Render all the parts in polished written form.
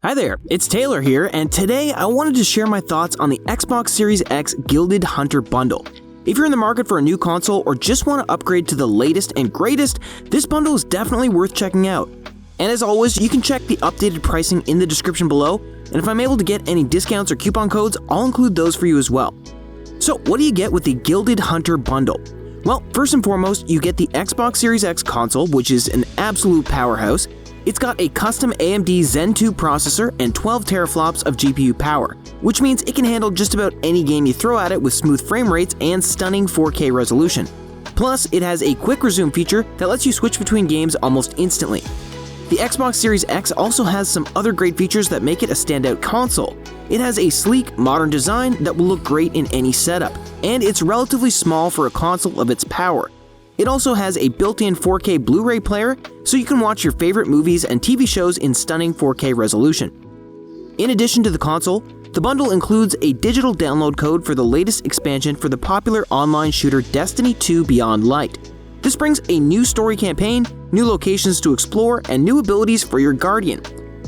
Hi there, it's Taylor here, and today I wanted to share my thoughts on the Xbox Series X Gilded Hunter Bundle. If you're in the market for a new console or just want to upgrade to the latest and greatest, this bundle is definitely worth checking out. And as always, you can check the updated pricing in the description below, and if I'm able to get any discounts or coupon codes, I'll include those for you as well. So what do you get with the Gilded Hunter Bundle? Well, first and foremost, you get the Xbox Series X console, which is an absolute powerhouse. It's got a custom AMD Zen 2 processor and 12 teraflops of GPU power, which means it can handle just about any game you throw at it with smooth frame rates and stunning 4K resolution. Plus, it has a quick resume feature that lets you switch between games almost instantly. The Xbox Series X also has some other great features that make it a standout console. It has a sleek, modern design that will look great in any setup, and it's relatively small for a console of its power. It also has a built-in 4K Blu-ray player, so you can watch your favorite movies and TV shows in stunning 4K resolution. In addition to the console, the bundle includes a digital download code for the latest expansion for the popular online shooter Destiny 2 Beyond Light. This brings a new story campaign, new locations to explore, and new abilities for your Guardian.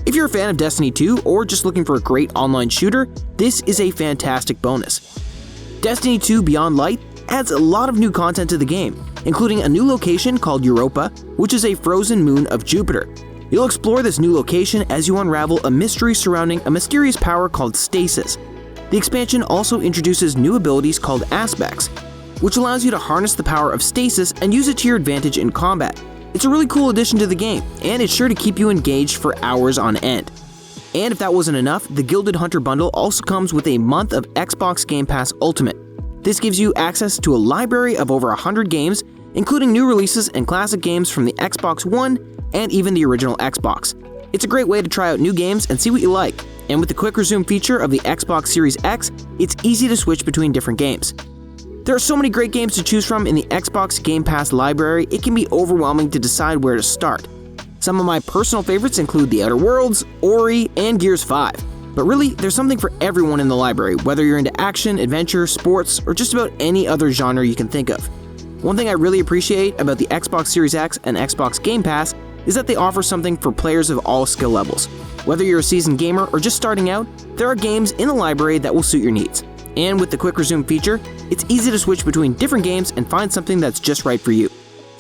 If you're a fan of Destiny 2 or just looking for a great online shooter, this is a fantastic bonus. Destiny 2 Beyond Light adds a lot of new content to the game, including a new location called Europa, which is a frozen moon of Jupiter. You'll explore this new location as you unravel a mystery surrounding a mysterious power called stasis. The expansion also introduces new abilities called aspects, which allows you to harness the power of stasis and use it to your advantage in combat. It's a really cool addition to the game, and it's sure to keep you engaged for hours on end. And if that wasn't enough, the Gilded Hunter Bundle also comes with a month of Xbox Game Pass Ultimate. This gives you access to a library of over 100 games, including new releases and classic games from the Xbox One and even the original Xbox. It's a great way to try out new games and see what you like, and with the quick resume feature of the Xbox Series X, it's easy to switch between different games. There are so many great games to choose from in the Xbox Game Pass library, it can be overwhelming to decide where to start. Some of my personal favorites include The Outer Worlds, Ori, and Gears 5. But really, there's something for everyone in the library, whether you're into action, adventure, sports, or just about any other genre you can think of. One thing I really appreciate about the Xbox Series X and Xbox Game Pass is that they offer something for players of all skill levels. Whether you're a seasoned gamer or just starting out, there are games in the library that will suit your needs. And with the quick resume feature, it's easy to switch between different games and find something that's just right for you.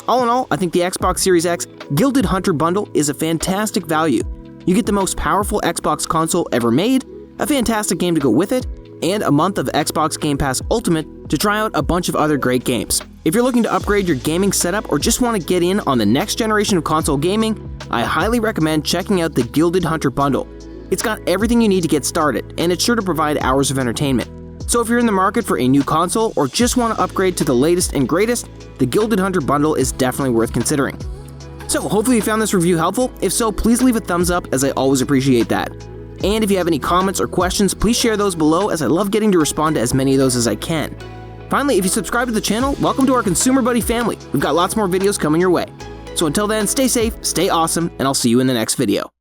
All in all, I think the Xbox Series X Gilded Hunter Bundle is a fantastic value. You get the most powerful Xbox console ever made, a fantastic game to go with it, and a month of Xbox Game Pass Ultimate to try out a bunch of other great games. If you're looking to upgrade your gaming setup or just want to get in on the next generation of console gaming, I highly recommend checking out the Gilded Hunter Bundle. It's got everything you need to get started, and it's sure to provide hours of entertainment. So if you're in the market for a new console or just want to upgrade to the latest and greatest, the Gilded Hunter Bundle is definitely worth considering. So hopefully you found this review helpful. If so, please leave a thumbs up, as I always appreciate that. And if you have any comments or questions, please share those below, as I love getting to respond to as many of those as I can. Finally, if you subscribe to the channel, welcome to our Consumer Buddy family. We've got lots more videos coming your way. So until then, stay safe, stay awesome, and I'll see you in the next video.